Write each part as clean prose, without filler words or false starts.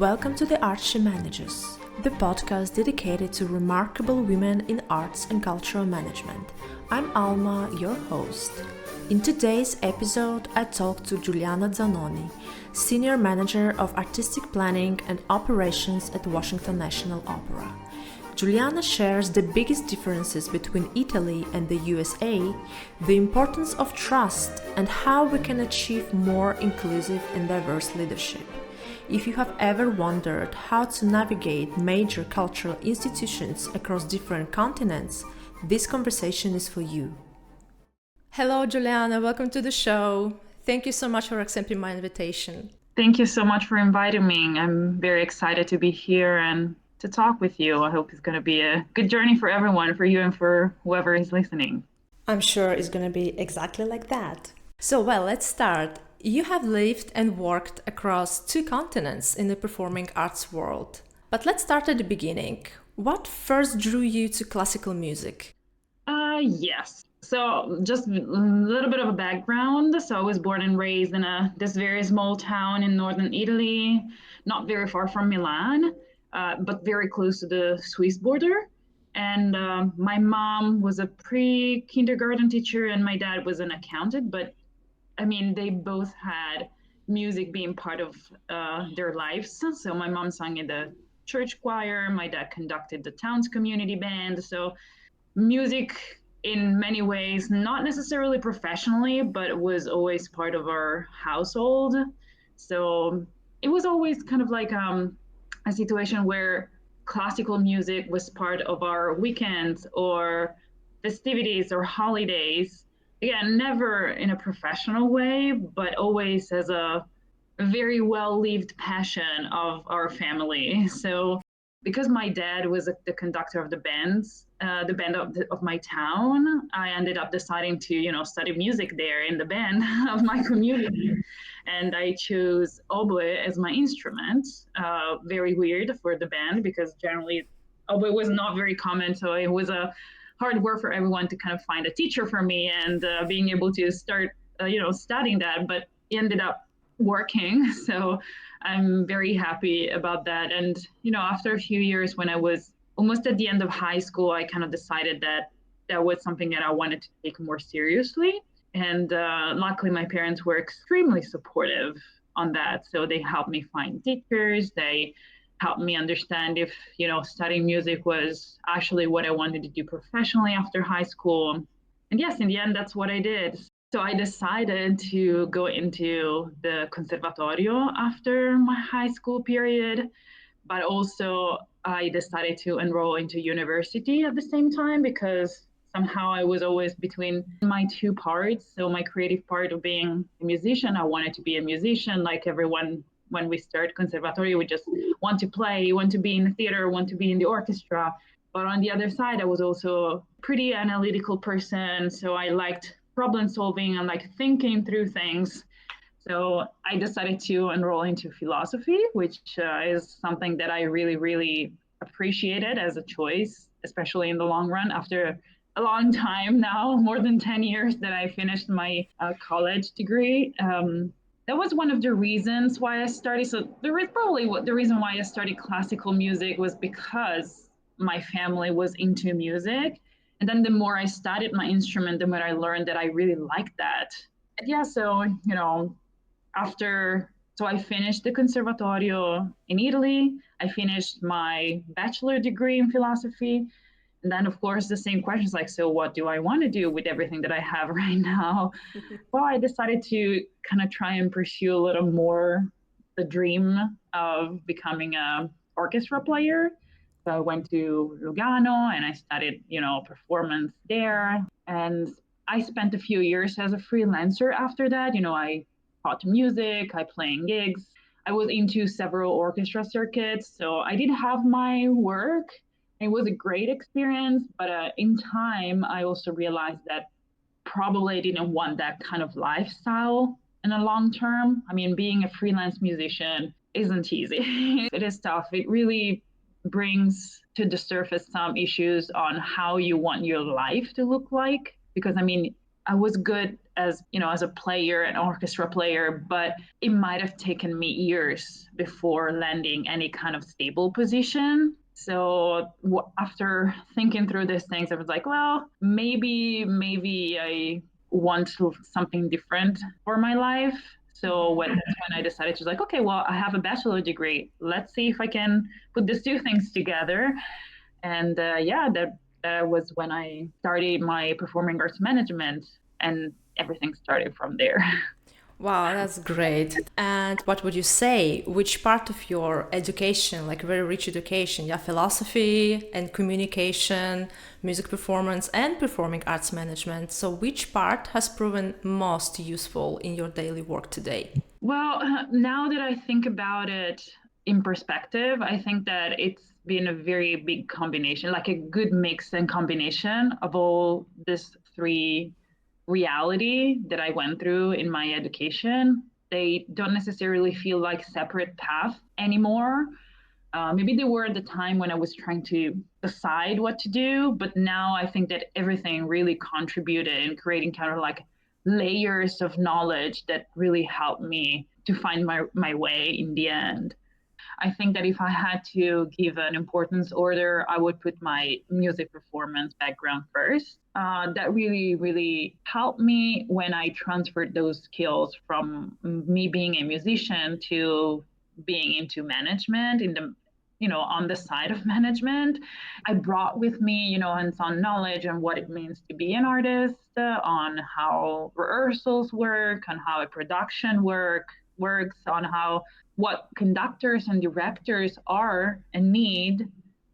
Welcome to the Art She Manages, the podcast dedicated to remarkable women in arts and cultural management. I'm Alma, your host. In today's episode, I talk to Giuliana Zanoni, Senior Manager of Artistic Planning and Operations at Washington National Opera. Giuliana shares the biggest differences between Italy and the USA, the importance of trust, and how we can achieve more inclusive and diverse leadership. If you have ever wondered how to navigate major cultural institutions across different continents, this conversation is for you. Hello, Giuliana. Welcome to the show. Thank you so much for accepting my invitation. Thank you so much for inviting me. I'm very excited to be here and to talk with you. I hope it's going to be a good journey for everyone, for you and for whoever is listening. I'm sure it's going to be exactly like that. So, let's start. You have lived and worked across 2 continents in the performing arts world. But let's start at the beginning. What first drew you to classical music? Yes. So just a little bit of a background. So I was born and raised in this very small town in northern Italy, not very far from Milan, but very close to the Swiss border. And my mom was a pre-kindergarten teacher and my dad was an accountant, but I mean, they both had music being part of their lives. So my mom sang in the church choir, my dad conducted the town's community band. So music in many ways, not necessarily professionally, but it was always part of our household. So it was always kind of like a situation where classical music was part of our weekends or festivities or holidays. Again, never in a professional way, but always as a very well-lived passion of our family. So because my dad was the conductor of the band of my town, I ended up deciding to, study music there in the band of my community. And I chose oboe as my instrument. Very weird for the band because generally oboe was not very common. So it was a hard work for everyone to kind of find a teacher for me and being able to start, studying that, but it ended up working. So I'm very happy about that. And, after a few years when I was almost at the end of high school, I kind of decided that that was something that I wanted to take more seriously. And luckily, my parents were extremely supportive on that. So they helped me find teachers. They helped me understand if, studying music was actually what I wanted to do professionally after high school. And yes, in the end, that's what I did. So I decided to go into the conservatorio after my high school period, but also I decided to enroll into university at the same time because somehow I was always between my 2 parts. So my creative part of being a musician, I wanted to be a musician like everyone. When we start conservatory, we just want to play, want to be in the theater, want to be in the orchestra. But on the other side, I was also a pretty analytical person. So I liked problem solving and like thinking through things. So I decided to enroll into philosophy, which is something that I really, really appreciated as a choice, especially in the long run after a long time now, more than 10 years that I finished my college degree. That was one of the reasons why I started. So the reason why I started classical music was because my family was into music. And then the more I studied my instrument, the more I learned that I really liked that. And yeah, so, so I finished the Conservatorio in Italy. I finished my bachelor degree in philosophy. And then, of course, the same questions like, so what do I want to do with everything that I have right now? Well, I decided to kind of try and pursue a little more the dream of becoming an orchestra player. So I went to Lugano and I studied, performance there. And I spent a few years as a freelancer after that. I taught music, I played gigs. I was into several orchestra circuits. So I did have my work. It was a great experience, but in time, I also realized that probably didn't want that kind of lifestyle in the long term. I mean, being a freelance musician isn't easy. It is tough. It really brings to the surface some issues on how you want your life to look like. Because I mean, I was good as a player, an orchestra player, but it might have taken me years before landing any kind of stable position. So after thinking through these things, I was like, well, maybe I want something different for my life. So when I decided to like, okay, well, I have a bachelor degree. Let's see if I can put these two things together. And that was when I started my performing arts management, and everything started from there. Wow, that's great. And what would you say? Which part of your education, like very rich education, yeah, philosophy and communication, music performance, and performing arts management? So, which part has proven most useful in your daily work today? Well, now that I think about it in perspective, I think that it's been a very big combination, like a good mix and combination of all these three reality that I went through in my education. They don't necessarily feel like separate paths anymore. Maybe they were at the time when I was trying to decide what to do, but now I think that everything really contributed in creating kind of like layers of knowledge that really helped me to find my way in the end. I think that if I had to give an importance order, I would put my music performance background first. That really, really helped me when I transferred those skills from me being a musician to being into management in the on the side of management. I brought with me hands-on knowledge on what it means to be an artist, on how rehearsals work, on how a production works, on how what conductors and directors are and need,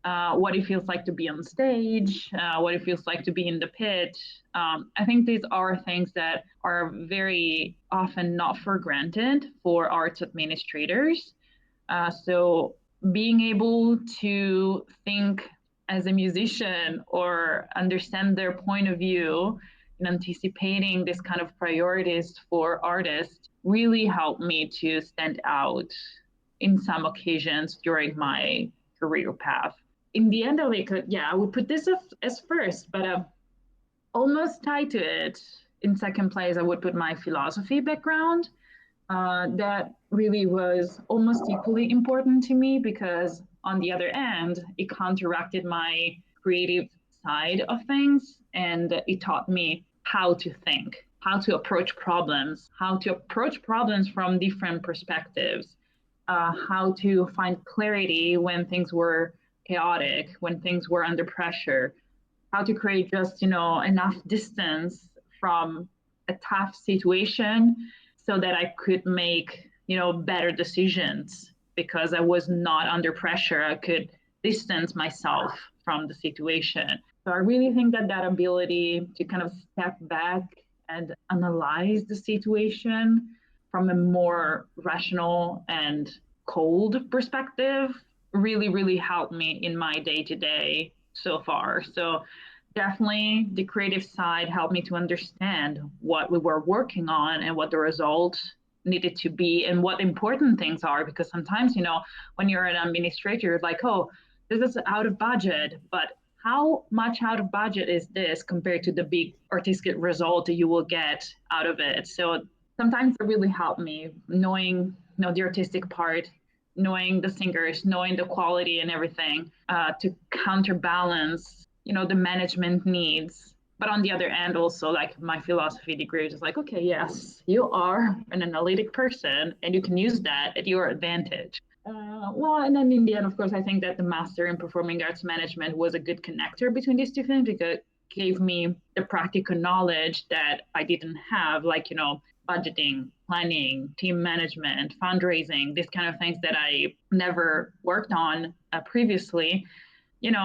what it feels like to be on stage, what it feels like to be in the pit. I think these are things that are very often not for granted for arts administrators. So being able to think as a musician or understand their point of view and anticipating this kind of priorities for artists really helped me to stand out in some occasions during my career path. In the end, I would put this as first, but almost tied to it. In second place, I would put my philosophy background. That really was almost equally important to me because, on the other end, it counteracted my creative side of things, and it taught me how to think, how to approach problems from different perspectives, how to find clarity when things were chaotic, when things were under pressure, how to create just enough distance from a tough situation so that I could make better decisions because I was not under pressure. I could distance myself from the situation. So I really think that that ability to kind of step back and analyze the situation from a more rational and cold perspective really, really helped me in my day to day so far. So definitely the creative side helped me to understand what we were working on and what the result needed to be and what important things are. Because sometimes, when you're an administrator, you're like, oh, this is out of budget, but how much out of budget is this compared to the big artistic result that you will get out of it? So sometimes it really helped me knowing the artistic part, knowing the singers, knowing the quality and everything, to counterbalance the management needs. But on the other end, also like my philosophy degree is just like, okay, yes, you are an analytic person and you can use that at your advantage. Well, and then in the end, of course, I think that the master in performing arts management was a good connector between these two things because it gave me the practical knowledge that I didn't have, like, budgeting, planning, team management, fundraising, these kind of things that I never worked on previously. It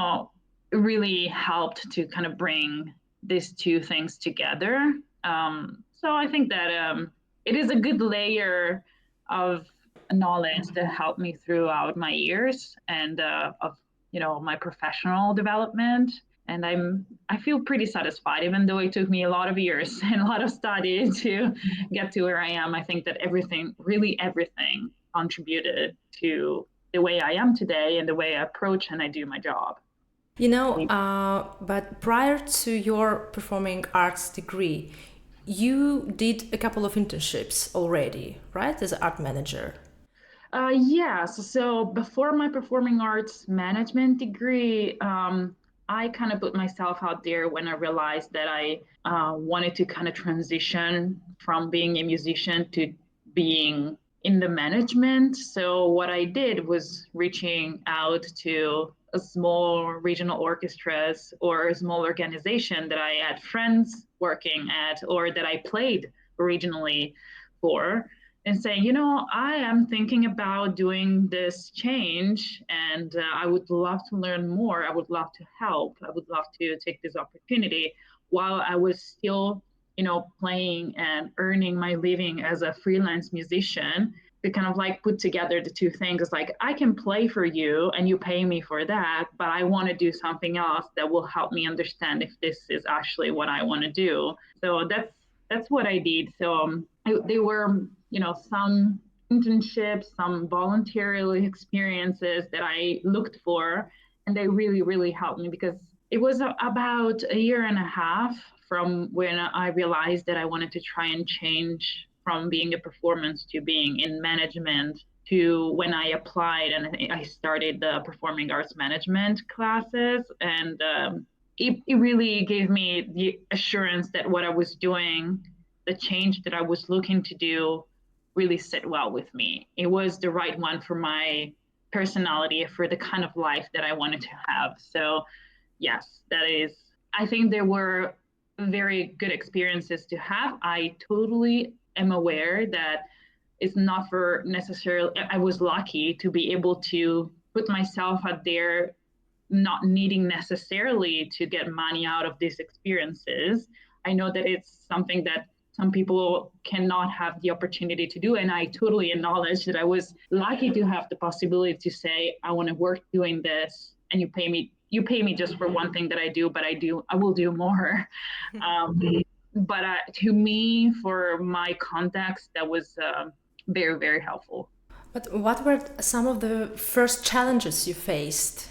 really helped to kind of bring these two things together. So I think that it is a good layer of knowledge that helped me throughout my years and of my professional development. And I feel pretty satisfied, even though it took me a lot of years and a lot of study to get to where I am. I think that really everything contributed to the way I am today and the way I approach and I do my job. But prior to your performing arts degree, You did a couple of internships already, right, as an art manager? Yes. So before my performing arts management degree, I kind of put myself out there when I realized that I wanted to kind of transition from being a musician to being in the management. So what I did was reaching out to a small regional orchestras or a small organization that I had friends working at or that I played originally for and saying, I am thinking about doing this change and I would love to learn more. I would love to help. I would love to take this opportunity while I was still, playing and earning my living as a freelance musician to kind of like put together the two things. It's like, I can play for you and you pay me for that, but I want to do something else that will help me understand if this is actually what I want to do. So that's what I did. So they were, some internships, some voluntary experiences that I looked for, and they really, really helped me because it was about a year and a half from when I realized that I wanted to try and change from being a performance to being in management to when I applied and I started the performing arts management classes. And it really gave me the assurance that what I was doing, the change that I was looking to do, really sit well with me. It was the right one for my personality, for the kind of life that I wanted to have. So, yes, that is, I think there were very good experiences to have. I totally am aware that it's not for necessarily, I was lucky to be able to put myself out there not needing necessarily to get money out of these experiences. I know that it's something that some people cannot have the opportunity to do. And I totally acknowledge that I was lucky to have the possibility to say, I want to work doing this and you pay me just for one thing that I do, but I will do more. Um, but to me, for my context, that was very, very helpful. But what were some of the first challenges you faced,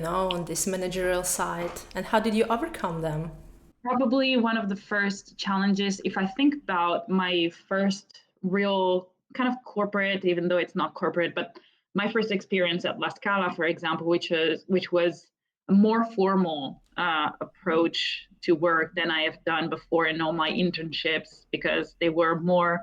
on this managerial side, and how did you overcome them? Probably one of the first challenges, if I think about my first real kind of corporate, even though it's not corporate, but my first experience at La Scala, for example, which was a more formal approach to work than I have done before in all my internships, because they were more,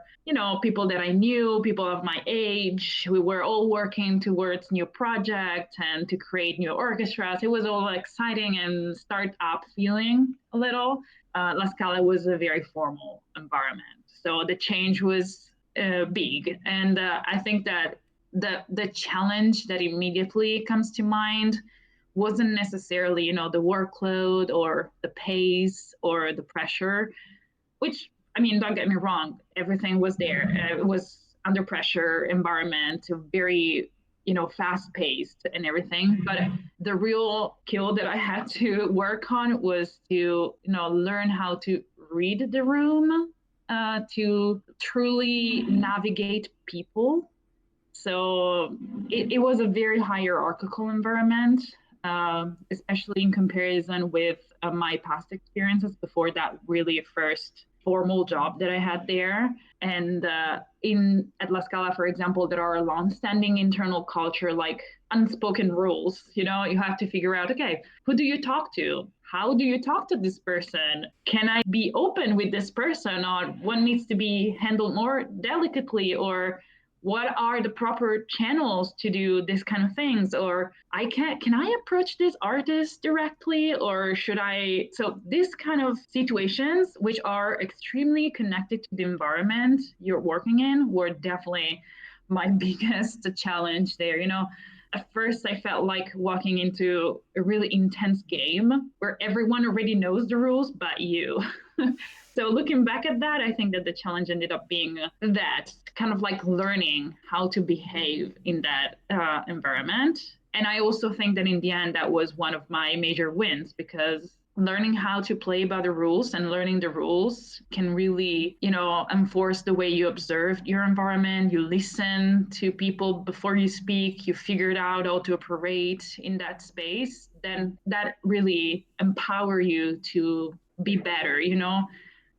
people that I knew, people of my age. We were all working towards new projects and to create new orchestras. It was all exciting and startup feeling a little. La Scala was a very formal environment, so the change was big, and I think that the challenge that immediately comes to mind wasn't necessarily, the workload or the pace or the pressure, which, I mean, don't get me wrong, everything was there. It was under pressure environment, very, fast paced and everything. But the real skill that I had to work on was to, learn how to read the room, to truly navigate people. So it was a very hierarchical environment, especially in comparison with my past experiences before that really first formal job that I had there. And in at La Scala, for example, there are long-standing internal culture, like unspoken rules. You have to figure out, okay, who do you talk to? How do you talk to this person? Can I be open with this person, or what needs to be handled more delicately, or what are the proper channels to do this kind of things, or can I approach this artist directly, or should I? So this kind of situations, which are extremely connected to the environment you're working in, were definitely my biggest challenge there. At first I felt like walking into a really intense game where everyone already knows the rules but you. So looking back at that, I think that the challenge ended up being that kind of like learning how to behave in that environment. And I also think that in the end, that was one of my major wins, because learning how to play by the rules and learning the rules can really, enforce the way you observe your environment. You listen to people before you speak, you figured out how to operate in that space. Then that really empower you to be better,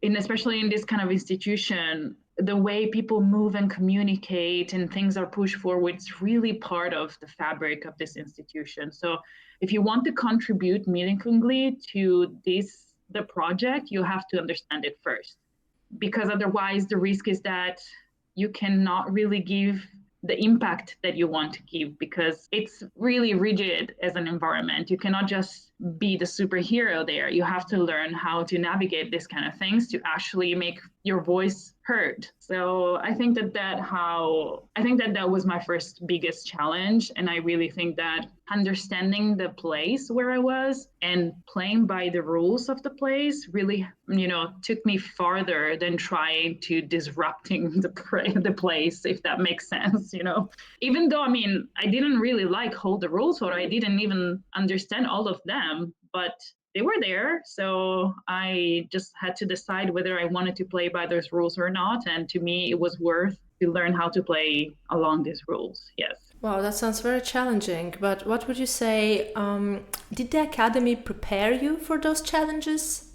especially in this kind of institution, the way people move and communicate and things are pushed forward, it's really part of the fabric of this institution. So if you want to contribute meaningfully to the project, you have to understand it first, because otherwise the risk is that you cannot really give the impact that you want to give, because it's really rigid as an environment. You cannot just be the superhero there. You have to learn how to navigate these kind of things to actually make your voice heard. So I think that was my first biggest challenge. And I really think that understanding the place where I was and playing by the rules of the place really, took me farther than trying to disrupting the place, if that makes sense, Even though, I didn't really like all the rules, or I didn't even understand all of them, but they were there. So I just had to decide whether I wanted to play by those rules or not. And to me, it was worth to learn how to play along these rules. Yes. Wow, that sounds very challenging. But what would you say? Did the academy prepare you for those challenges?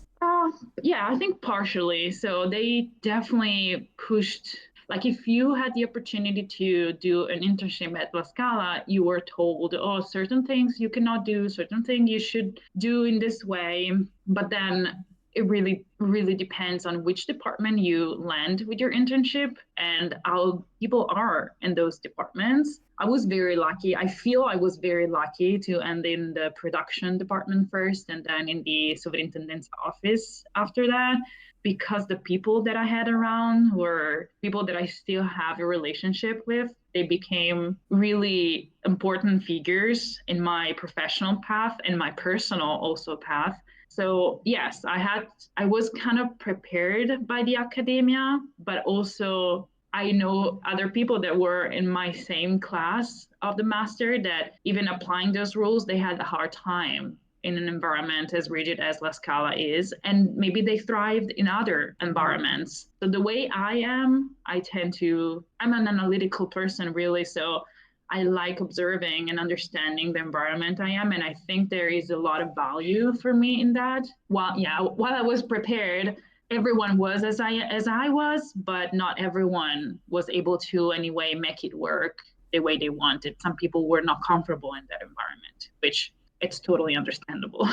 Yeah, I think partially. So they definitely pushed. Like, if you had the opportunity to do an internship at La Scala, you were told, oh, certain things you cannot do, certain things you should do in this way. But then it really, really depends on which department you land with your internship and how people are in those departments. I was very lucky. I feel I was very lucky to end in the production department first and then in the superintendent's office after that, because the people that I had around were people that I still have a relationship with. They became really important figures in my professional path and my personal also path. So yes, I was kind of prepared by the academia, but also I know other people that were in my same class of the master that even applying those rules, they had a hard time in an environment as rigid as La Scala is, and maybe they thrived in other environments. So the way I am, I'm an analytical person really, so I like observing and understanding the environment I am, and I think there is a lot of value for me in that. While I was prepared, everyone was as I was, but not everyone was able to anyway make it work the way they wanted. Some people were not comfortable in that environment, which it's totally understandable,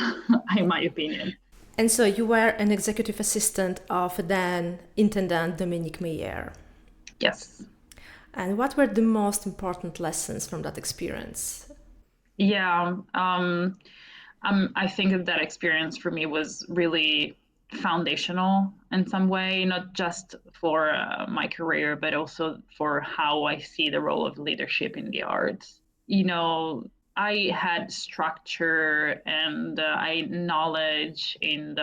in my opinion. And so you were an executive assistant of then-intendant Dominique Meyer. Yes. And what were the most important lessons from that experience? Yeah, I think that experience for me was really foundational in some way, not just for my career, but also for how I see the role of leadership in the arts. I had structure and I knowledge in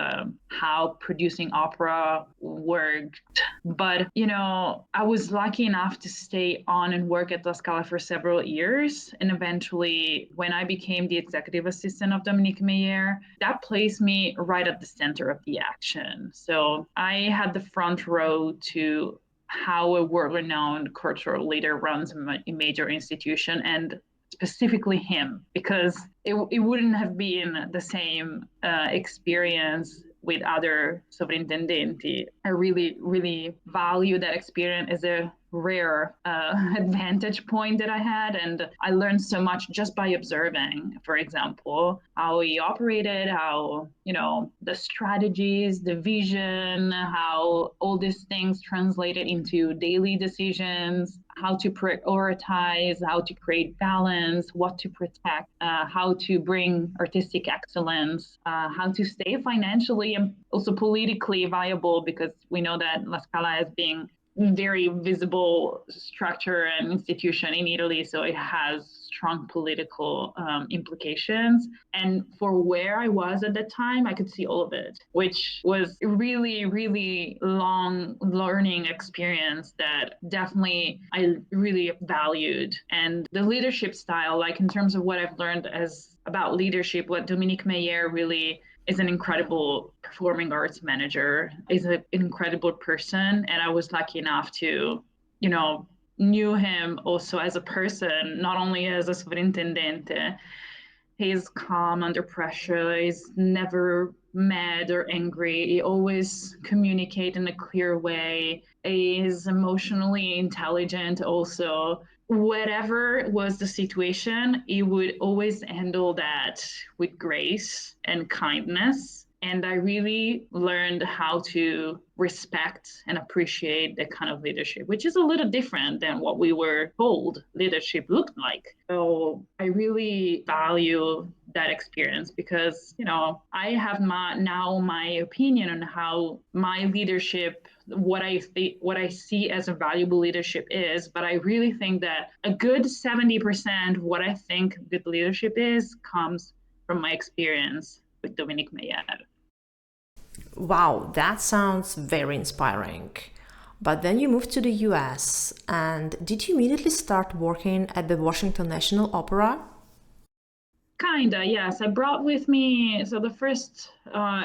how producing opera worked. But, I was lucky enough to stay on and work at La Scala for several years. And eventually, when I became the executive assistant of Dominique Meyer, that placed me right at the center of the action. So I had the front row to how a world-renowned cultural leader runs a major institution, and specifically him, because it wouldn't have been the same experience with other sovrintendenti. I really, really value that experience as a rare advantage point that I had. And I learned so much just by observing, for example, how he operated, how, the strategies, the vision, how all these things translated into daily decisions, how to prioritize, how to create balance, what to protect, how to bring artistic excellence, how to stay financially and also politically viable, because we know that La Scala is being very visible structure and institution in Italy, so it has strong political implications. And for where I was at that time, I could see all of it, which was a really, really long learning experience that definitely I really valued. And the leadership style, like in terms of what I've learned about leadership, what Dominique Meyer really is an incredible performing arts manager, is an incredible person. And I was lucky enough to, knew him also as a person, not only as a superintendente. He's calm under pressure. He's never mad or angry. He always communicate in a clear way. He is emotionally intelligent also. Whatever was the situation, he would always handle that with grace and kindness. And I really learned how to respect and appreciate that kind of leadership, which is a little different than what we were told leadership looked like. So I really value that experience because, I have my opinion on how my leadership, what I see as a valuable leadership is, but I really think that a good 70% of what I think good leadership is comes from my experience with Dominique Meyer. Wow, that sounds very inspiring. But then you moved to the US, and did you immediately start working at the Washington National Opera? Kinda, yes. I brought with me, so the first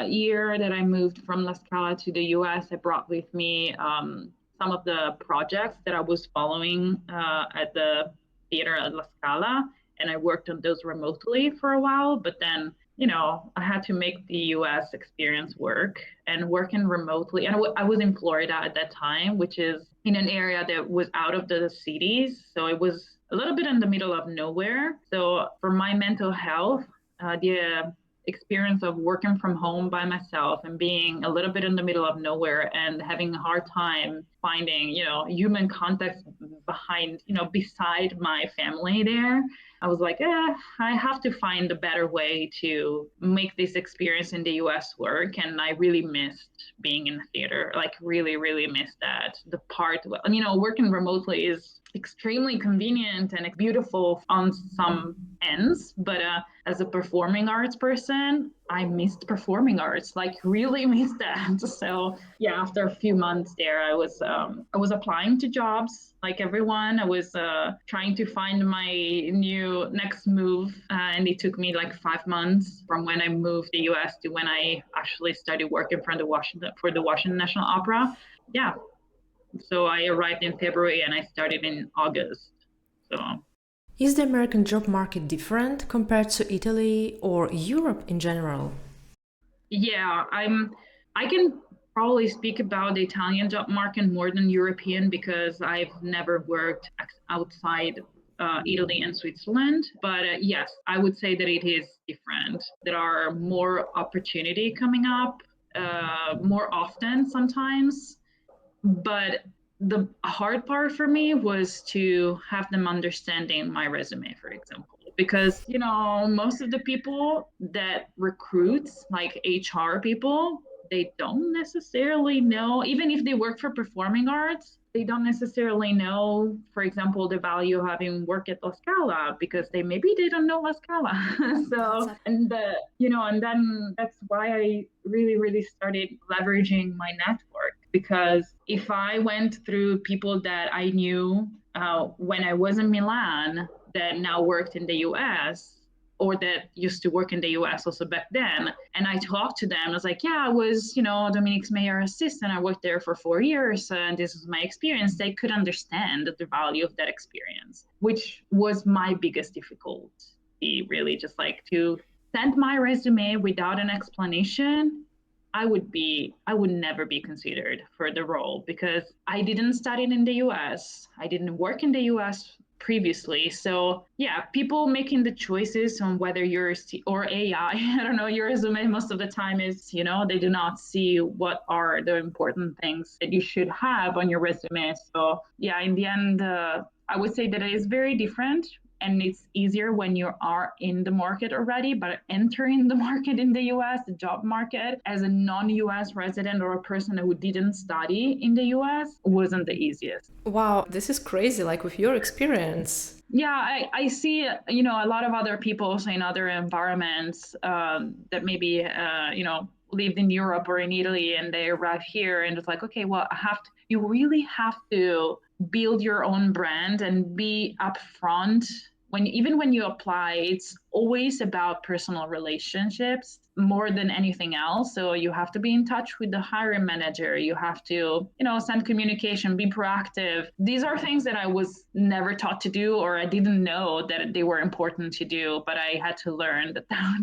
year that I moved from La Scala to the US, I brought with me some of the projects that I was following at the theater at La Scala, and I worked on those remotely for a while, but then, I had to make the US experience work and working remotely. And I was in Florida at that time, which is in an area that was out of the cities. So it was a little bit in the middle of nowhere. So for my mental health, the experience of working from home by myself and being a little bit in the middle of nowhere and having a hard time finding, human context behind, beside my family there. I was like, I have to find a better way to make this experience in the US work. And I really missed being in the theater, like really, really missed that. The part, working remotely is extremely convenient and beautiful on some ends, but as a performing arts person, I missed performing arts, like really missed that. So yeah, after a few months there, I was applying to jobs like everyone. I was trying to find my new next move, and it took me like 5 months from when I moved the US to when I actually started working for the Washington National Opera. Yeah, so I arrived in February and I started in August. So Is the American job market different compared to Italy or Europe in general? yeah, I can probably speak about the Italian job market more than European because I've never worked outside Italy and Switzerland. But yes, I would say that it is different. There are more opportunity coming up more often sometimes, but the hard part for me was to have them understanding my resume, for example, because most of the people that recruits, like HR people, they don't necessarily know, even if they work for performing arts, they don't necessarily know, for example, the value of having worked at La Scala because they don't know La Scala. That's So and then that's why I really, really started leveraging my network, because if I went through people that I knew when I was in Milan that now worked in the US, or that used to work in the US also back then, and I talked to them, I was like, yeah, I was, Dominique Meyer assistant. I worked there for 4 years, and this is my experience. They could understand the value of that experience, which was my biggest difficulty, really, just like to send my resume without an explanation. I would never be considered for the role because I didn't study in the US. I didn't work in the US previously. So yeah, people making the choices on whether you're or AI, I don't know, your resume most of the time is, they do not see what are the important things that you should have on your resume. So yeah, in the end, I would say that it is very different, and it's easier when you are in the market already, but entering the market in the US, the job market, as a non-US resident or a person who didn't study in the US wasn't the easiest. Wow, this is crazy, like with your experience. Yeah, I see, a lot of other people also in other environments that maybe, lived in Europe or in Italy, and they arrive here and it's like, okay, well, you really have to build your own brand and be upfront even when you apply. It's always about personal relationships more than anything else. So you have to be in touch with the hiring manager. You have to, send communication, be proactive. These are things that I was never taught to do, or I didn't know that they were important to do, but I had to learn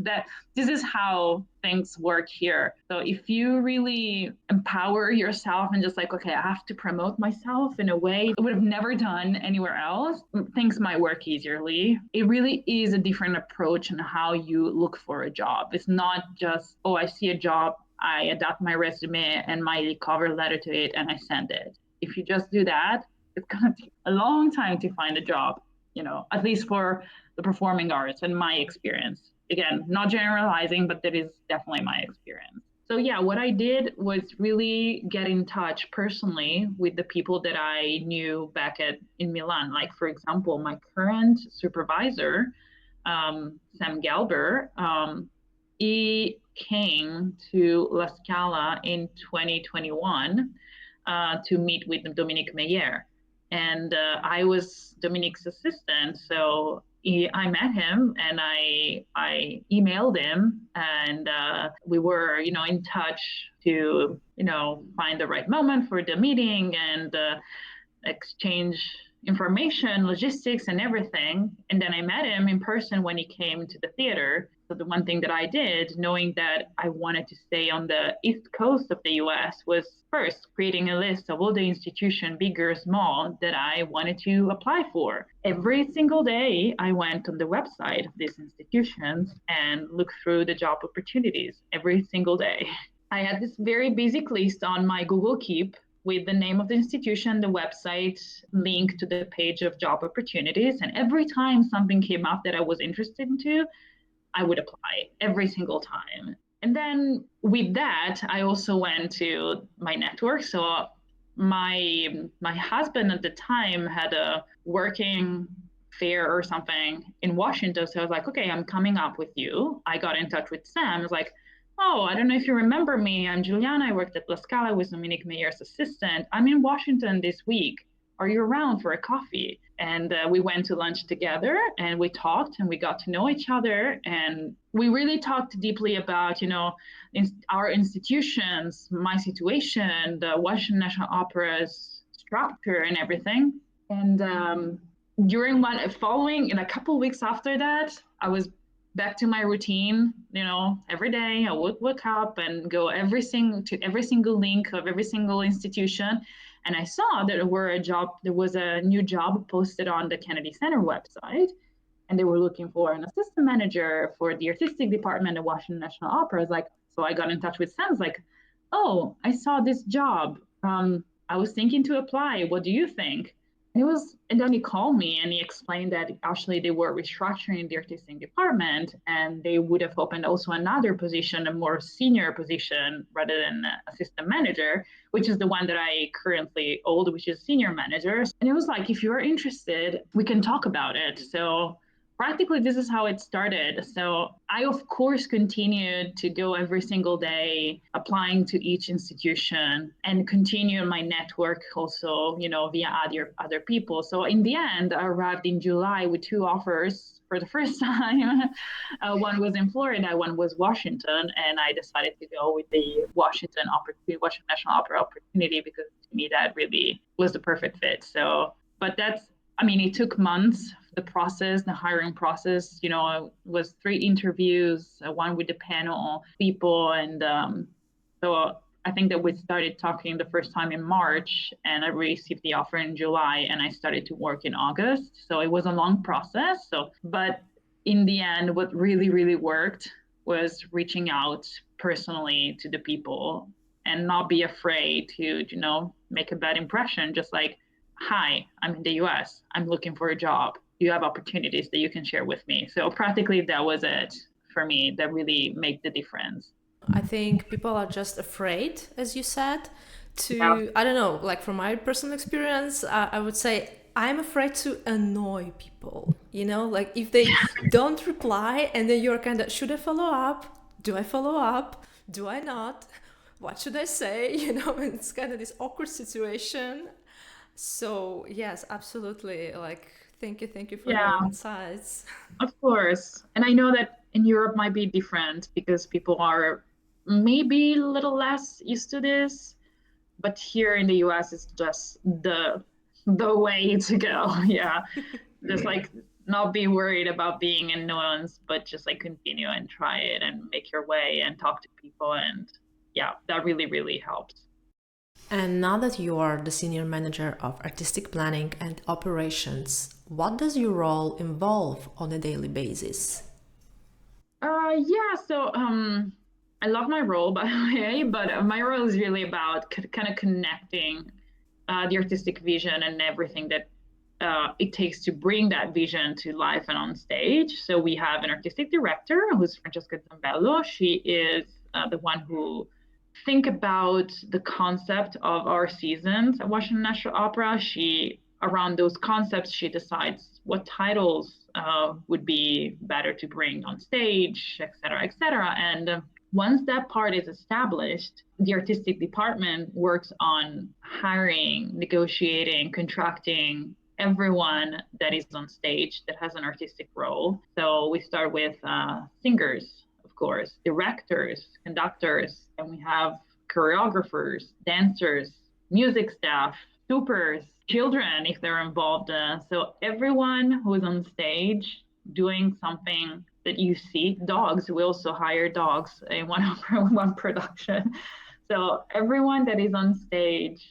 that this is how things work here. So if you really empower yourself and just like, okay, I have to promote myself in a way I would have never done anywhere else, things might work easily. It really is a different approach on how you look for a job. It's not just, oh, I see a job, I adapt my resume and my cover letter to it and I send it. If you just do that, it's going to take a long time to find a job, at least for the performing arts in my experience. Again, not generalizing, but that is definitely my experience. So yeah, what I did was really get in touch personally with the people that I knew back in Milan. Like, for example, my current supervisor, Sam Galber, he came to La Scala in 2021 to meet with Dominique Meyer. And I was Dominique's assistant. So I met him and I emailed him, and we were, in touch to, find the right moment for the meeting and exchange information, logistics, and everything. And then I met him in person when he came to the theater. So the one thing that I did, knowing that I wanted to stay on the East Coast of the US, was first creating a list of all the institutions, big or small, that I wanted to apply for. Every single day, I went on the website of these institutions and looked through the job opportunities every single day. I had this very basic list on my Google Keep with the name of the institution, the website, link to the page of job opportunities. And every time something came up that I was interested into, I would apply every single time. And then with that, I also went to my network. So my husband at the time had a working fair or something in Washington. So I was like, okay, I'm coming up with you. I got in touch with Sam. I was like, oh, I don't know if you remember me. I'm Giuliana. I worked at La Scala with Dominique Meyer's assistant. I'm in Washington this week. Are you around for a coffee? And we went to lunch together and we talked and we got to know each other. And we really talked deeply about, our institutions, my situation, the Washington National Opera's structure and everything. And in a couple of weeks after that, I was back to my routine. Every day I would wake up and go to every single link of every single institution. And I saw that there was a new job posted on the Kennedy Center website, and they were looking for an assistant manager for the artistic department at Washington National Opera. So I got in touch with Sam. I was like, oh, I saw this job. I was thinking to apply. What do you think? And then he called me and he explained that actually they were restructuring the artistic department and they would have opened also another position, a more senior position rather than assistant manager, which is the one that I currently hold, which is senior manager. And it was like, if you're interested, we can talk about it. So practically this is how it started. So I, of course, continued to go every single day, applying to each institution and continue my network also, via other people. So in the end, I arrived in July with 2 offers for the first time. One was in Florida, one was Washington, and I decided to go with the Washington National Opera opportunity because to me that really was the perfect fit. So, but it took months. The hiring process, was 3 interviews, one with the panel people. And so I think that we started talking the first time in March and I received the offer in July and I started to work in August. So it was a long process. But in the end, what really, really worked was reaching out personally to the people and not be afraid to, make a bad impression. Just like, hi, I'm in the US. I'm looking for a job. Do you have opportunities that you can share with me? So practically that was it for me that really made the difference. I think people are just afraid, as you said, Yeah. I don't know, like from my personal experience, I would say I'm afraid to annoy people, like if they don't reply and then you're kind of, should I follow up? Do I follow up? Do I not? What should I say? It's kind of this awkward situation. So yes, absolutely. Like Thank you for your Yeah, insights. of course. And I know that in Europe might be different because people are maybe a little less used to this, but here in the US it's just the way to go. Yeah. Just like not be worried about being in nuance, but just like continue and try it and make your way and talk to people. And yeah, that really, really helps. And now that you are the senior manager of artistic planning and operations, what does your role involve on a daily basis? Yeah, I love my role, by the way, but my role is really about kind of connecting the artistic vision and everything that it takes to bring that vision to life and on stage. So we have an artistic director who's Francesca Zambello. She is the one who think about the concept of our seasons at Washington National Opera. She around those concepts, she decides what titles would be better to bring on stage, et cetera, et cetera. And once that part is established, the artistic department works on hiring, negotiating, contracting everyone that is on stage that has an artistic role. So we start with singers, of course, directors, conductors, and we have choreographers, dancers, music staff, supers, children if they're involved. So everyone who is on stage doing something that you see, dogs. We also hire dogs in one production. So everyone that is on stage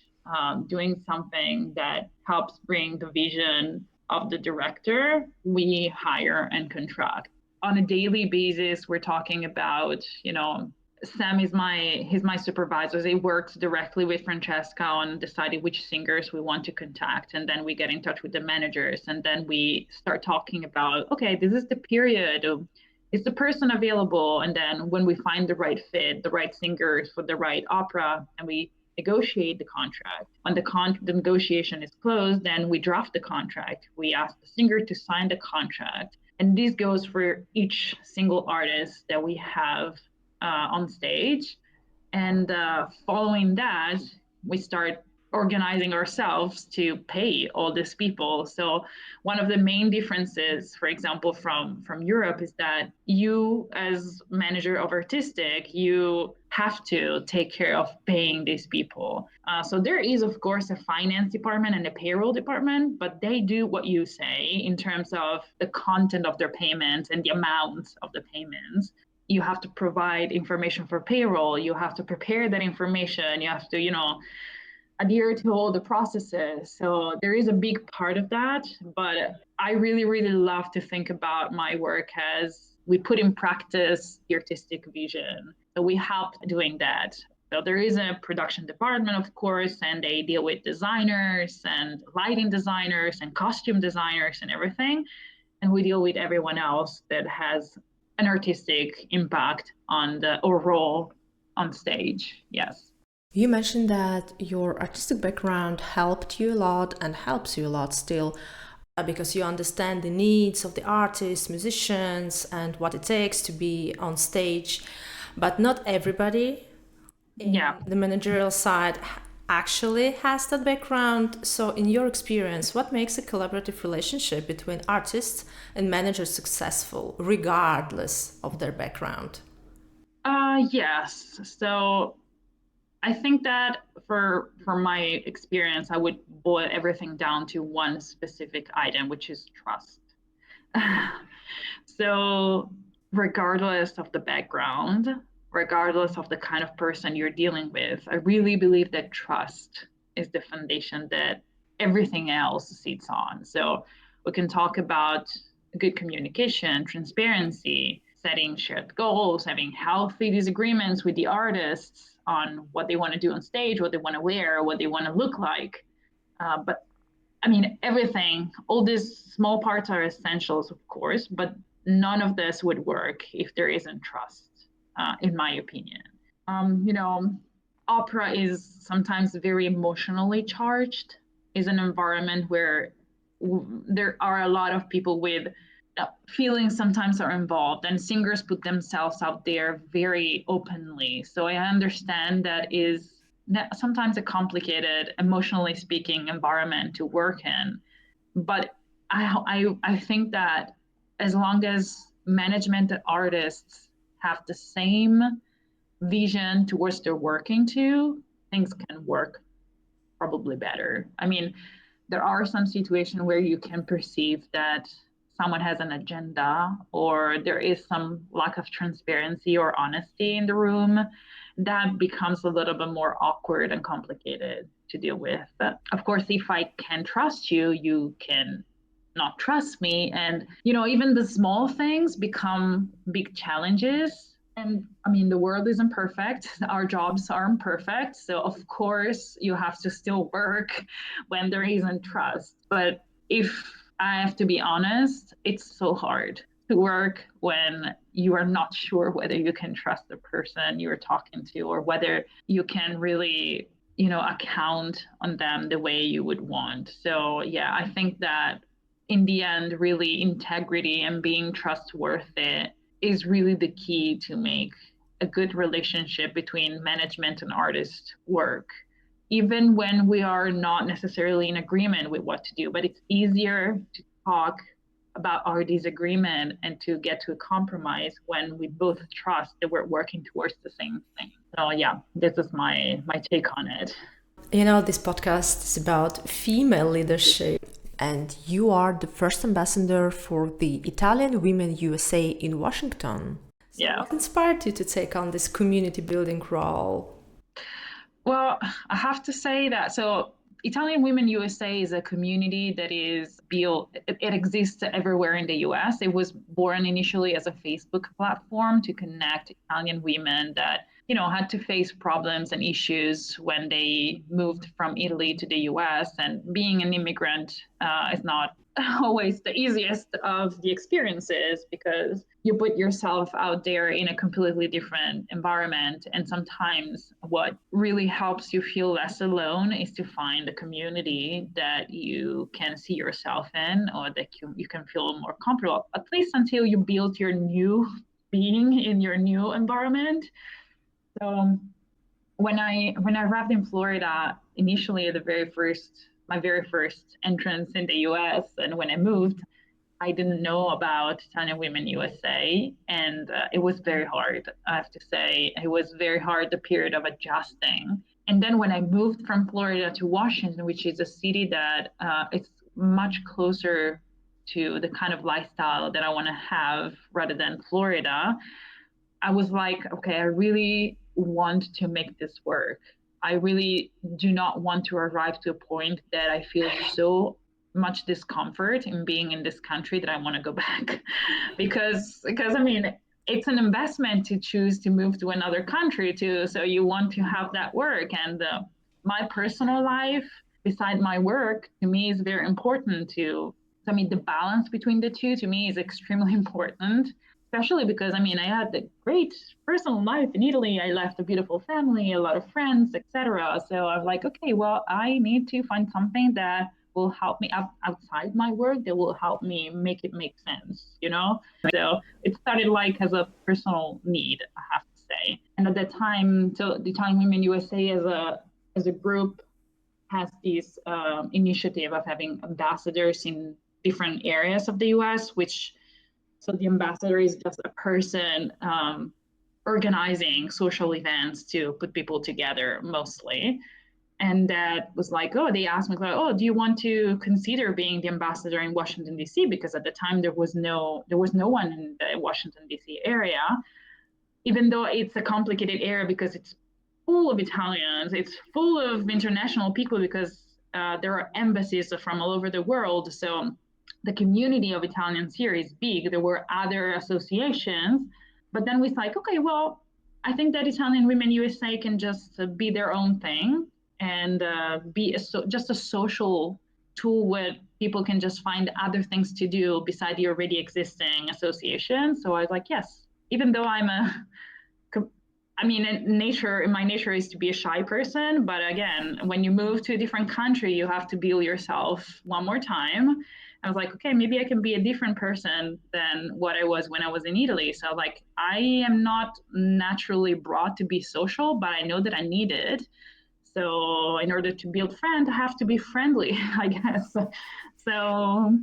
doing something that helps bring the vision of the director, we hire and contract. On a daily basis, we're talking about, Sam is he's my supervisor. He works directly with Francesca on deciding which singers we want to contact. And then we get in touch with the managers. And then we start talking about, okay, this is the period. Is the person available? And then when we find the right fit, the right singers for the right opera, and we negotiate the contract. When the negotiation is closed, then we draft the contract. We ask the singer to sign the contract. And this goes for each single artist that we have on stage. And following that, we start organizing ourselves to pay all these people. So one of the main differences, for example, from Europe is that you as manager of artistic, you have to take care of paying these people. So there is, of course, a finance department and a payroll department, but they do what you say in terms of the content of their payments and the amount of the payments. You have to provide information for payroll. You have to prepare that information. You have to, adhere to all the processes. So there is a big part of that. But I really, really love to think about my work as we put in practice the artistic vision. So we help doing that. So there is a production department, of course, and they deal with designers and lighting designers and costume designers and everything. And we deal with everyone else that has an artistic impact on the overall on stage. Yes. You mentioned that your artistic background helped you a lot and helps you a lot still because you understand the needs of the artists, musicians, and what it takes to be on stage. But not everybody Yeah. in the managerial side actually has that background. So, in your experience, what makes a collaborative relationship between artists and managers successful, regardless of their background? Yes. So I think that for my experience, I would boil everything down to one specific item, which is trust. So regardless of the background, regardless of the kind of person you're dealing with, I really believe that trust is the foundation that everything else sits on. So we can talk about good communication, transparency, setting shared goals, having healthy disagreements with the artists on what they want to do on stage, what they want to wear, what they want to look like. But I mean, everything, all these small parts are essentials, of course, but none of this would work if there isn't trust, in my opinion. You know, opera is sometimes very emotionally charged, is an environment where there are a lot of people with feelings sometimes are involved, and singers put themselves out there very openly. So I understand that is sometimes a complicated, emotionally speaking, environment to work in. But I think that as long as management and artists have the same vision towards they're working to, things can work probably better. I mean, there are some situations where you can perceive that someone has an agenda or there is some lack of transparency or honesty in the room. That becomes a little bit more awkward and complicated to deal with. But of course, if I can trust you, you can not trust me. And, even the small things become big challenges. And I mean, the world isn't perfect. Our jobs aren't perfect. So, of course, you have to still work when there isn't trust. But if I have to be honest, it's so hard to work when you are not sure whether you can trust the person you're talking to or whether you can really, account on them the way you would want. So, yeah, I think that in the end, really integrity and being trustworthy is really the key to make a good relationship between management and artist work, even when we are not necessarily in agreement with what to do. But it's easier to talk about our disagreement and to get to a compromise when we both trust that we're working towards the same thing. So yeah, this is my take on it. This podcast is about female leadership, and you are the first ambassador for the Italian Women USA in Washington. So Yeah. what inspired you to take on this community building role? Well, I have to say that Italian Women USA is a community that is built, it exists everywhere in the US. It was born initially as a Facebook platform to connect Italian women that, had to face problems and issues when they moved from Italy to the US. And being an immigrant is not always the easiest of the experiences because you put yourself out there in a completely different environment. And sometimes what really helps you feel less alone is to find a community that you can see yourself in or that you can feel more comfortable, at least until you build your new being in your new environment. So when I arrived in Florida, initially my very first entrance in the US, and when I moved, I didn't know about Italian Women USA, and it was very hard. I have to say, it was very hard, the period of adjusting. And then when I moved from Florida to Washington, which is a city that it's much closer to the kind of lifestyle that I want to have rather than Florida, I was like, okay, I really want to make this work. I really do not want to arrive to a point that I feel so much discomfort in being in this country that I want to go back. because I mean, it's an investment to choose to move to another country too. So you want to have that work. And my personal life beside my work to me is very important to, I mean, the balance between the two to me is extremely important, especially because I mean I had a great personal life in Italy. I left a beautiful family, a lot of friends, etc. So I'm like, okay, well, I need to find something that will help me outside my work that will help me make it make sense, So it started like as a personal need, I have to say. And at that time, so the Italian Women USA as a group has this initiative of having ambassadors in different areas of the US, which so the ambassador is just a person organizing social events to put people together mostly. And that was like, oh, they asked me, like, oh, do you want to consider being the ambassador in Washington, D.C.? Because at the time there was no one in the Washington, D.C. area, even though it's a complicated area because it's full of Italians, it's full of international people because there are embassies from all over the world. So the community of Italians here is big. There were other associations, but then we was like, okay, well, I think that Italian Women USA can just be their own thing and be just a social tool where people can just find other things to do beside the already existing association. So I was like, yes, even though I mean, my nature is to be a shy person. But again, when you move to a different country, you have to build yourself one more time. I was like, okay, maybe I can be a different person than what I was when I was in Italy. So like, I am not naturally brought to be social, but I know that I need it. So in order to build friends, I have to be friendly, I guess. So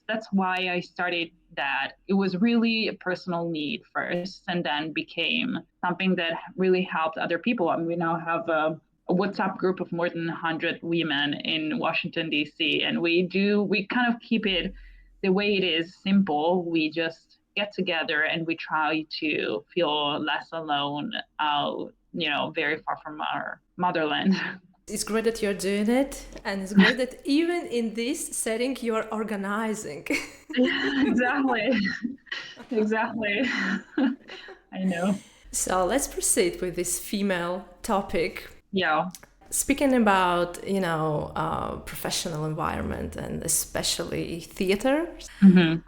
that's why I started that. It was really a personal need first, and then became something that really helped other people. And we now have a WhatsApp group of more than 100 women in Washington D.C. And we kind of keep it the way it is, simple. We just get together and we try to feel less alone out, very far from our motherland. It's great that you're doing it, and it's great that even in this setting you're organizing. Yeah, exactly. Exactly. I know. So let's proceed with this female topic. Yeah. Speaking about, professional environment and especially theater,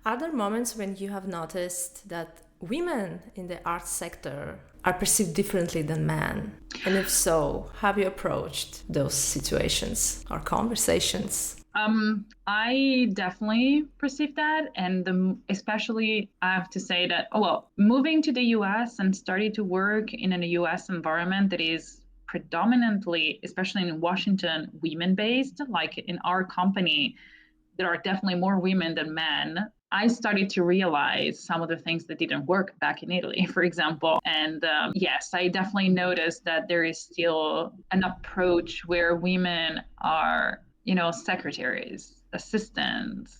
are there moments when you have noticed that women in the arts sector are perceived differently than men? And if so, have you approached those situations or conversations? I definitely perceive that, and especially I have to say that, moving to the US and starting to work in a US environment that is predominantly, especially in Washington, women-based, like in our company, there are definitely more women than men. I started to realize some of the things that didn't work back in Italy, for example. And yes, I definitely noticed that there is still an approach where women are, secretaries, assistants.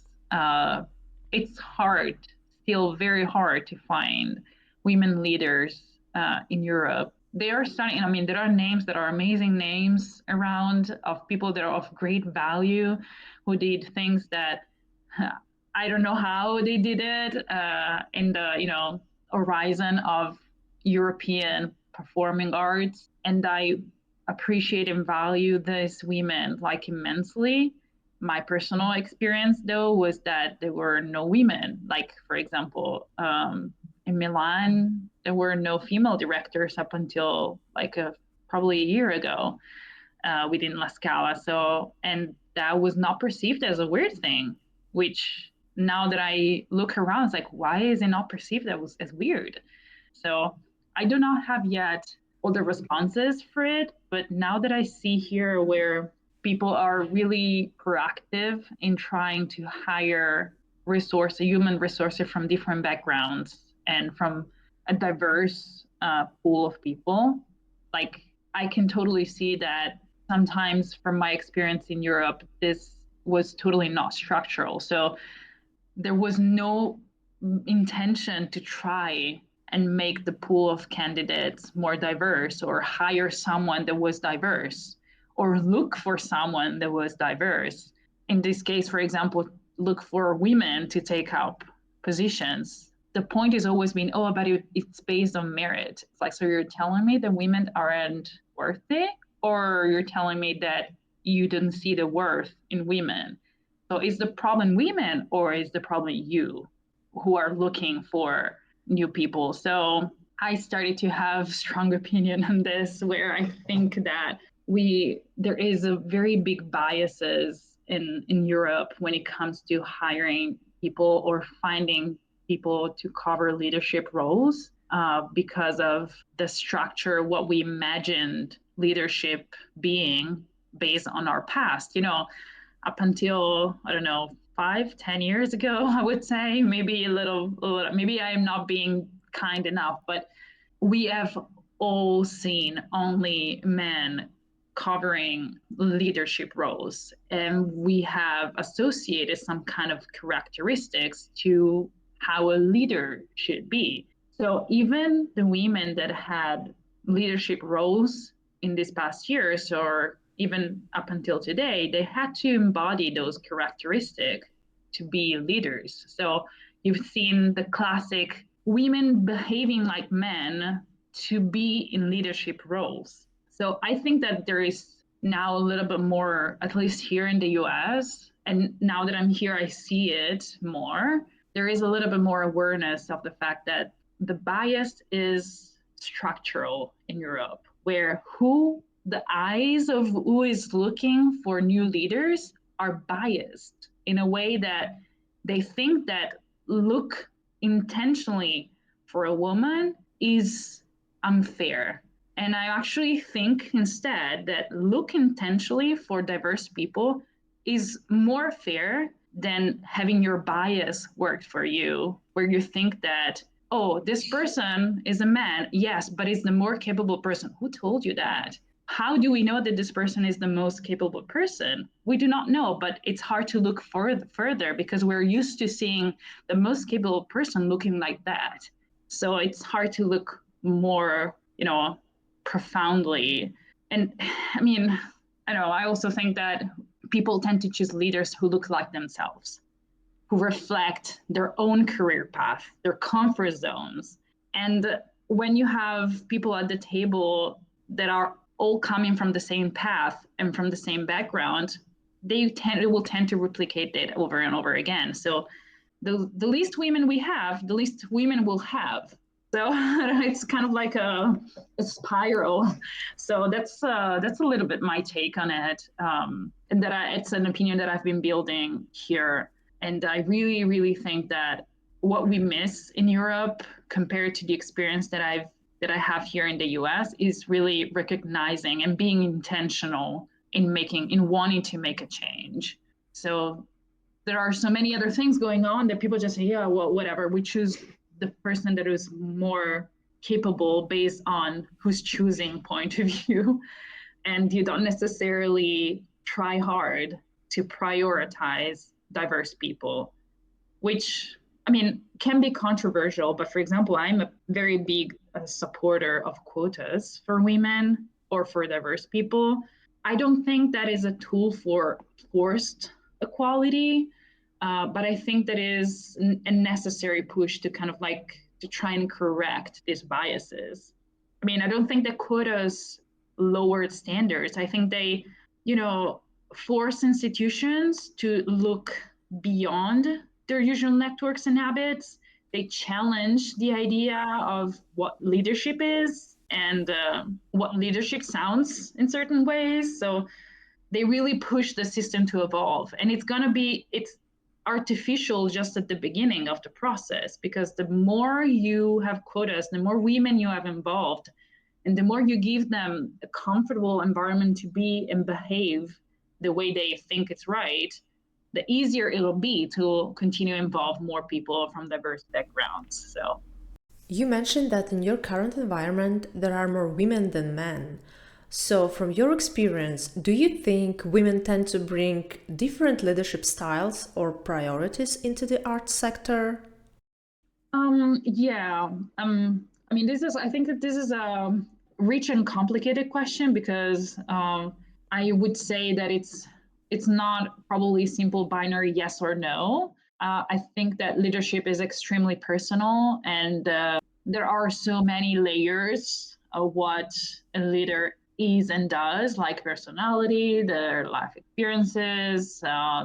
It's hard, still very hard to find women leaders in Europe. They are starting, I mean, there are names that are amazing names around of people that are of great value who did things that I don't know how they did it in the horizon of European performing arts, and I appreciate and value these women like immensely. My personal experience though was that there were no women. Like for example, in Milan, there were no female directors up until probably a year ago within La Scala. So, and that was not perceived as a weird thing, which now that I look around, it's like, why is it not perceived as weird? So I do not have yet all the responses for it, but now that I see here where people are really proactive in trying to hire human resources from different backgrounds and from a diverse pool of people, like I can totally see that sometimes from my experience in Europe, this was totally not structural. So there was no intention to try and make the pool of candidates more diverse or hire someone that was diverse or look for someone that was diverse. In this case, for example, look for women to take up positions. The point has always been, oh, but it's based on merit. It's like, so you're telling me that women aren't worthy, or you're telling me that you didn't see the worth in women? So is the problem women, or is the problem you who are looking for new people? So I started to have strong opinion on this, where I think that there is a very big biases in Europe when it comes to hiring people or finding people to cover leadership roles because of the structure, what we imagined leadership being based on our past. Up until, I don't know, 5, 10 years ago, I would say, maybe maybe I am not being kind enough, but we have all seen only men covering leadership roles, and we have associated some kind of characteristics to how a leader should be. So even the women that had leadership roles in these past years, or even up until today, they had to embody those characteristics to be leaders. So you've seen the classic women behaving like men to be in leadership roles. So I think that there is now a little bit more, at least here in the US, and now that I'm here, I see it more. There is a little bit more awareness of the fact that the bias is structural in Europe, where the eyes of who is looking for new leaders are biased in a way that they think that look intentionally for a woman is unfair. And I actually think instead that look intentionally for diverse people is more fair than having your bias work for you, where you think that, oh, this person is a man, yes, but is the more capable person. Who told you that? How do we know that this person is the most capable person? We do not know, but it's hard to look further because we're used to seeing the most capable person looking like that. So it's hard to look more, profoundly. And I mean, I don't know, I also think that people tend to choose leaders who look like themselves, who reflect their own career path, their comfort zones. And when you have people at the table that are all coming from the same path and from the same background, they will tend to replicate that over and over again. So the least women we have, the least women will have. So it's kind of like a spiral. So that's a little bit my take on it, and it's an opinion that I've been building here. And I really, really think that what we miss in Europe compared to the experience that I have here in the US is really recognizing and being intentional in wanting to make a change. So there are so many other things going on that people just say, yeah, well, whatever. We choose the person that is more capable based on who's choosing point of view. And you don't necessarily try hard to prioritize diverse people, which I mean can be controversial. But for example, I'm a very big supporter of quotas for women or for diverse people. I don't think that is a tool for forced equality, but I think that is a necessary push to kind of like to try and correct these biases. I mean, I don't think that quotas lowered standards. I think they, you know, force institutions to look beyond their usual networks and habits. They challenge the idea of what leadership is and what leadership sounds in certain ways. So they really push the system to evolve. And it's artificial just at the beginning of the process because the more you have quotas, the more women you have involved, and the more you give them a comfortable environment to be and behave the way they think it's right, the easier it'll be to continue to involve more people from diverse backgrounds. So You mentioned that in your current environment there are more women than men. So, from your experience, do you think women tend to bring different leadership styles or priorities into the arts sector? yeah. I mean, I think that this is a rich and complicated question because I would say that it's not probably simple binary yes or no. I think that leadership is extremely personal, and there are so many layers of what a leader is and does, like personality, their life experiences,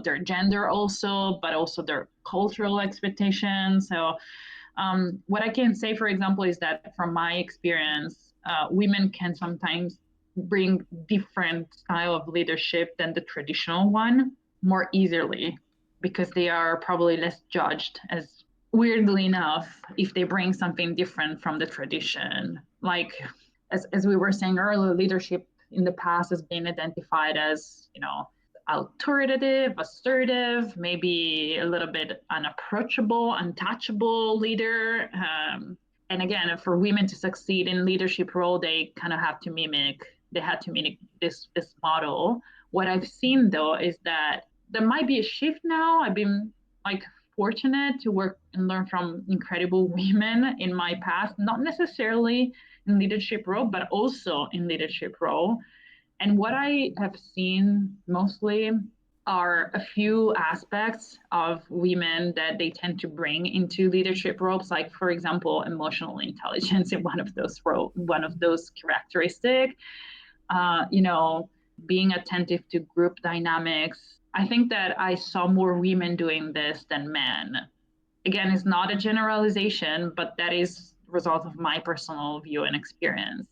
their gender also, but also their cultural expectations. So what I can say, for example, is that from my experience, women can sometimes bring different style of leadership than the traditional one more easily because they are probably less judged as weirdly enough if they bring something different from the tradition. Like as we were saying earlier, leadership in the past has been identified as, authoritative, assertive, maybe a little bit unapproachable, untouchable leader. And again, for women to succeed in leadership role, they had to mimic this model. What I've seen though is that there might be a shift now. I've been like fortunate to work and learn from incredible women in my past, not necessarily in leadership role, but also in leadership role. And what I have seen mostly are a few aspects of women that they tend to bring into leadership roles, like for example, emotional intelligence in one of those characteristics. You know, being attentive to group dynamics. I think that I saw more women doing this than men. Again, it's not a generalization, but that is the result of my personal view and experience.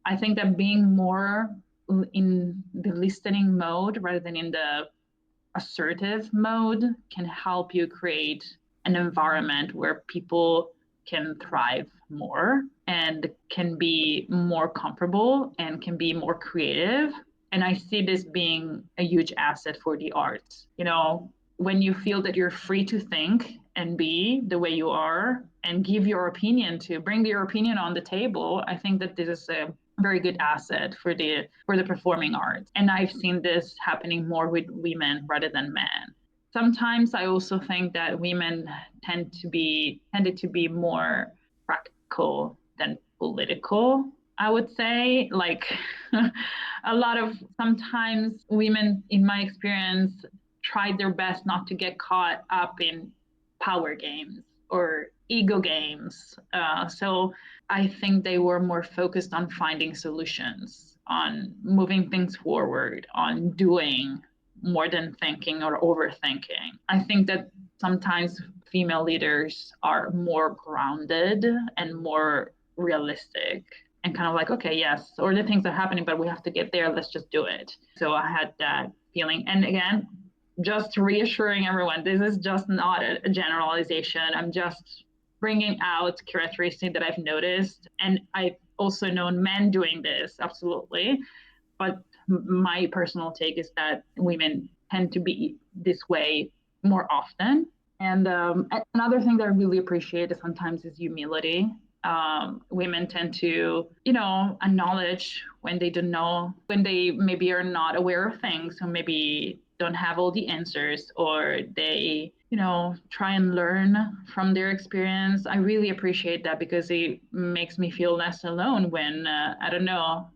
I think that being more in the listening mode rather than in the assertive mode can help you create an environment where people can thrive more and can be more comfortable and can be more creative. And I see this being a huge asset for the arts. When you feel that you're free to think and be the way you are and give your opinion, to bring your opinion on the table, I think that this is a very good asset for the performing arts. And I've seen this happening more with women rather than men. Sometimes I also think that women tended to be more practical than political, I would say. Like a lot of sometimes women, in my experience, tried their best not to get caught up in power games or ego games. So I think they were more focused on finding solutions, on moving things forward, on doing more than thinking or overthinking. I think that sometimes female leaders are more grounded and more realistic and kind of like, okay, yes, or the things are happening, but we have to get there. Let's just do it. So I had that feeling. And again, just reassuring everyone, this is just not a generalization. I'm just bringing out characteristics that I've noticed. And I've also known men doing this, absolutely. But my personal take is that women tend to be this way more often. And another thing that I really appreciate sometimes is humility. Women tend to, acknowledge when they don't know, when they maybe are not aware of things, or maybe don't have all the answers, or they, try and learn from their experience. I really appreciate that because it makes me feel less alone when, I don't know,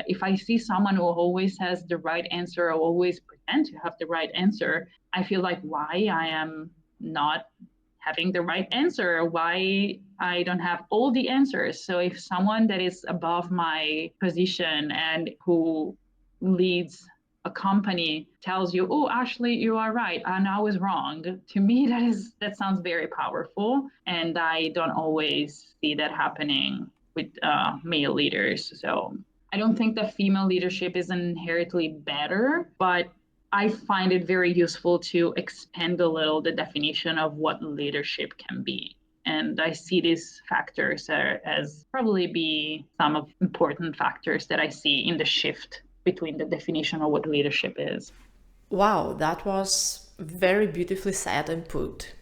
if I see someone who always has the right answer or always pretend to have the right answer, I feel like why I am not having the right answer, why I don't have all the answers. So if someone that is above my position and who leads a company tells you, oh, Ashley, you are right, and I was wrong, to me that sounds very powerful. And I don't always see that happening with male leaders. So I don't think that female leadership is inherently better, but I find it very useful to expand a little the definition of what leadership can be. And I see these factors as probably be some of important factors that I see in the shift between the definition of what leadership is. Wow, that was very beautifully said and put.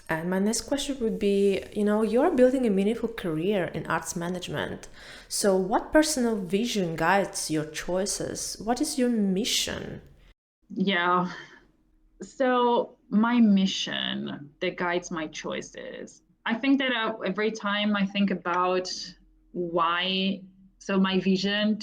And my next question would be, you're building a meaningful career in arts management. So what personal vision guides your choices? What is your mission? Yeah. So my mission that guides my choices. I think that every time I think about why, so my vision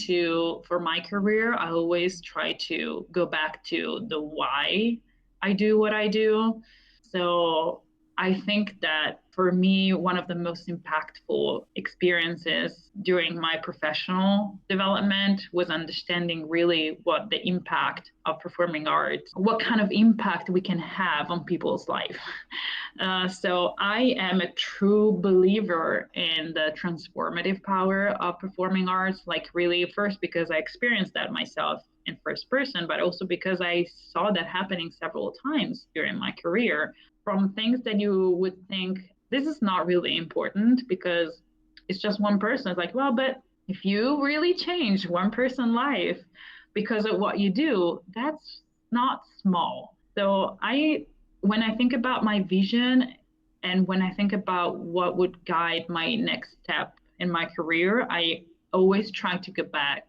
for my career, I always try to go back to the why I do what I do. So I think that for me, one of the most impactful experiences during my professional development was understanding really what the impact of performing arts, what kind of impact we can have on people's life. So I am a true believer in the transformative power of performing arts, like really first because I experienced that myself in first person, but also because I saw that happening several times during my career, from things that you would think this is not really important because it's just one person. It's like, well, but if you really change one person's life because of what you do, that's not small. So when I think about my vision and when I think about what would guide my next step in my career, I always try to go back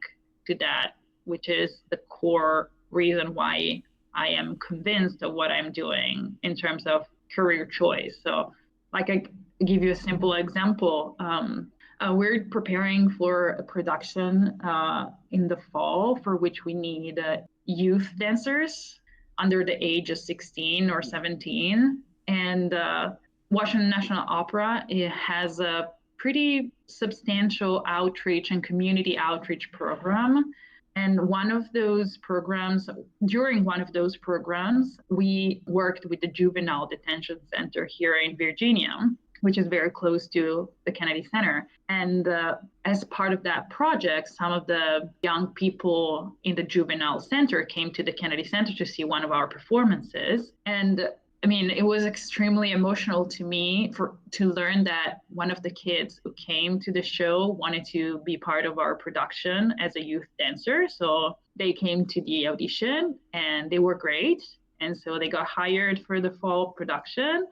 to that, which is the core reason why I am convinced of what I'm doing in terms of career choice. So, like I give you a simple example. We're preparing for a production in the fall for which we need youth dancers under the age of 16 or 17. And Washington National Opera, it has a pretty substantial outreach and community outreach program. And during one of those programs, we worked with the Juvenile Detention Center here in Virginia, which is very close to the Kennedy Center. And as part of that project, some of the young people in the juvenile center came to the Kennedy Center to see one of our performances. And I mean, it was extremely emotional to me to learn that one of the kids who came to the show wanted to be part of our production as a youth dancer. So they came to the audition and they were great. And so they got hired for the fall production.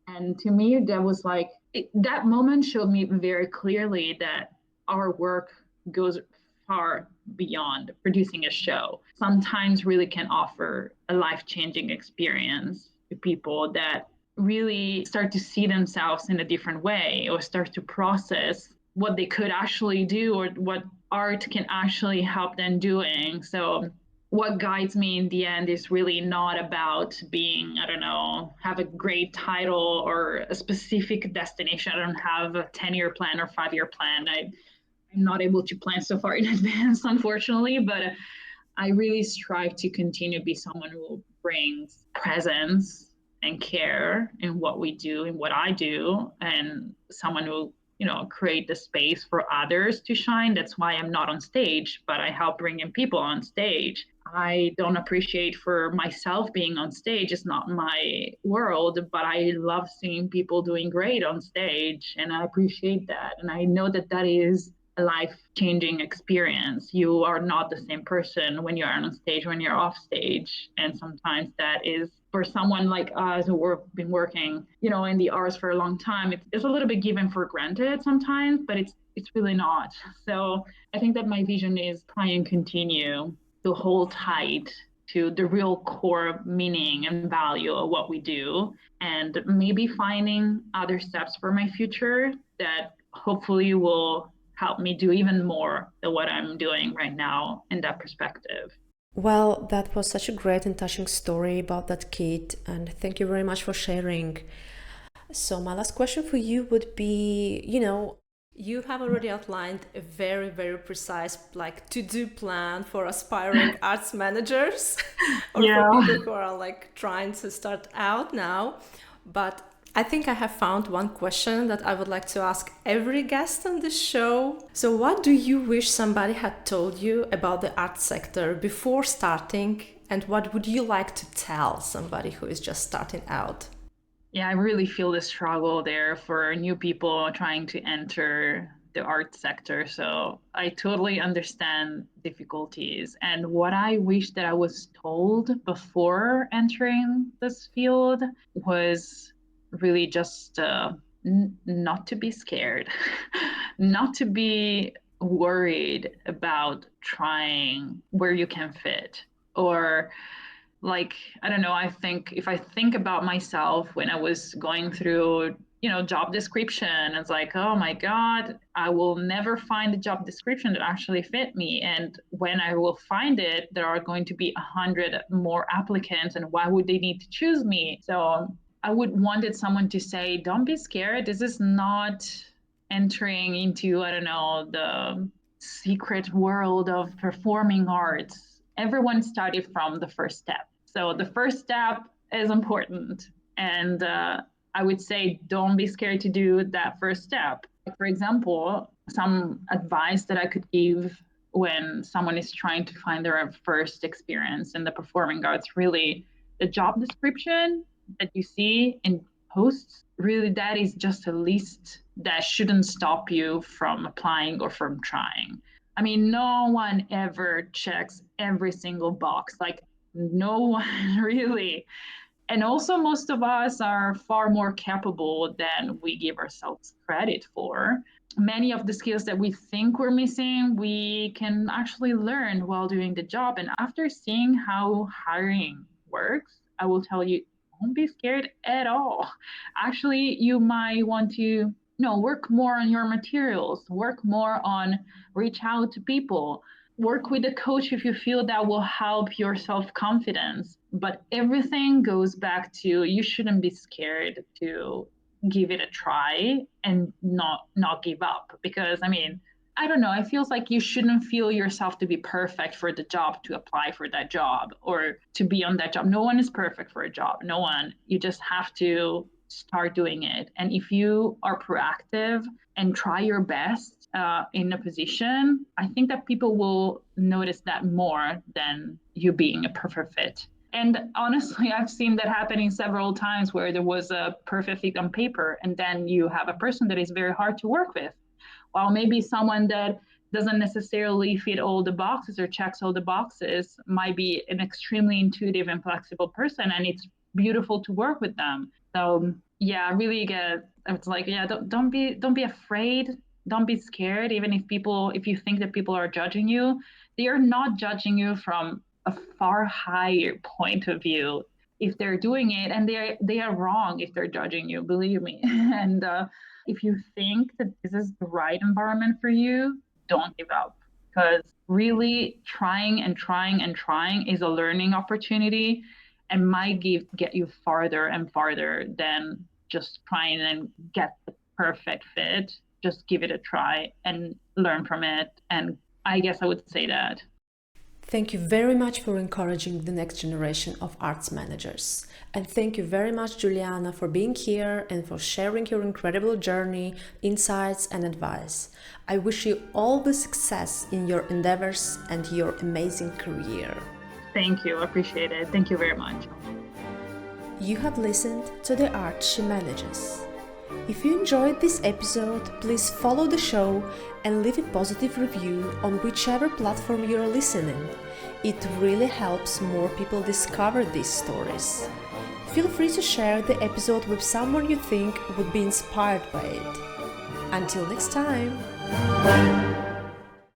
And to me, that was like, that moment showed me very clearly that our work goes far beyond producing a show. Sometimes really can offer a life-changing experience to people that really start to see themselves in a different way or start to process what they could actually do or what art can actually help them doing. So what guides me in the end is really not about being, I don't know, have a great title or a specific destination. I don't have a 10-year plan or 5-year plan. I'm not able to plan so far in advance, unfortunately, but I really strive to continue to be someone who brings presence and care in what we do, in what I do, and someone who, create the space for others to shine. That's why I'm not on stage, but I help bring in people on stage. I don't appreciate for myself being on stage. It's not my world, but I love seeing people doing great on stage, and I appreciate that. And I know that that is a life-changing experience. You are not the same person when you're on stage, when you're off stage. And sometimes that is for someone like us who have been working, in the arts for a long time, it's a little bit given for granted sometimes, but it's really not. So I think that my vision is try and continue to hold tight to the real core meaning and value of what we do, and maybe finding other steps for my future that hopefully will help me do even more than what I'm doing right now in that perspective. Well, that was such a great and touching story about that kid, and thank you very much for sharing. So, my last question for you would be, you have already outlined a very, very precise, like, to-do plan for aspiring arts managers or for Yeah. people who are like trying to start out now. But I think I have found one question that I would like to ask every guest on the show. So, what do you wish somebody had told you about the art sector before starting? And what would you like to tell somebody who is just starting out? Yeah, I really feel the struggle there for new people trying to enter the art sector. So I totally understand difficulties. And what I wish that I was told before entering this field was really just not to be scared, not to be worried about trying where you can fit, or like, I don't know, I think if I think about myself when I was going through, job description, it's like, oh my God, I will never find the job description that actually fit me. And when I will find it, there are going to be 100 more applicants. And why would they need to choose me? So I would wanted someone to say, don't be scared. This is not entering into, I don't know, the secret world of performing arts. Everyone started from the first step. So the first step is important. And I would say, don't be scared to do that first step. For example, some advice that I could give when someone is trying to find their first experience in the performing arts, really, the job description that you see in posts, really, that is just a list that shouldn't stop you from applying or from trying. I mean, no one ever checks every single box. Like, no one really. And also, most of us are far more capable than we give ourselves credit for. Many of the skills that we think we're missing, we can actually learn while doing the job. And after seeing how hiring works, I will tell you, don't be scared at all. Actually, you might want to work more on your materials, work more on reach out to people, work with a coach if you feel that will help your self-confidence. But everything goes back to you shouldn't be scared to give it a try and not give up, because I mean, I don't know, it feels like you shouldn't feel yourself to be perfect for the job to apply for that job or to be on that job. No one is perfect for a job, no one. You just have to start doing it. And if you are proactive and try your best in a position, I think that people will notice that more than you being a perfect fit. And honestly, I've seen that happening several times where there was a perfect fit on paper, and then you have a person that is very hard to work with. While maybe someone that doesn't necessarily fit all the boxes or checks all the boxes might be an extremely intuitive and flexible person, and it's beautiful to work with them. So yeah, really get it's like yeah, don't be afraid, don't be scared, even if you think that people are judging you, they are not judging you from a far higher point of view if they're doing it, and they are wrong if they're judging you, believe me. And if you think that this is the right environment for you, don't give up, because really trying and trying and trying is a learning opportunity and might get you farther and farther than just trying and get the perfect fit. Just give it a try and learn from it. And I guess I would say that. Thank you very much for encouraging the next generation of arts managers. And thank you very much, Giuliana, for being here and for sharing your incredible journey, insights, and advice. I wish you all the success in your endeavors and your amazing career. Thank you. Appreciate it. Thank you very much. You have listened to The Art She Manages. If you enjoyed this episode, please follow the show and leave a positive review on whichever platform you're listening. It really helps more people discover these stories. Feel free to share the episode with someone you think would be inspired by it. Until next time!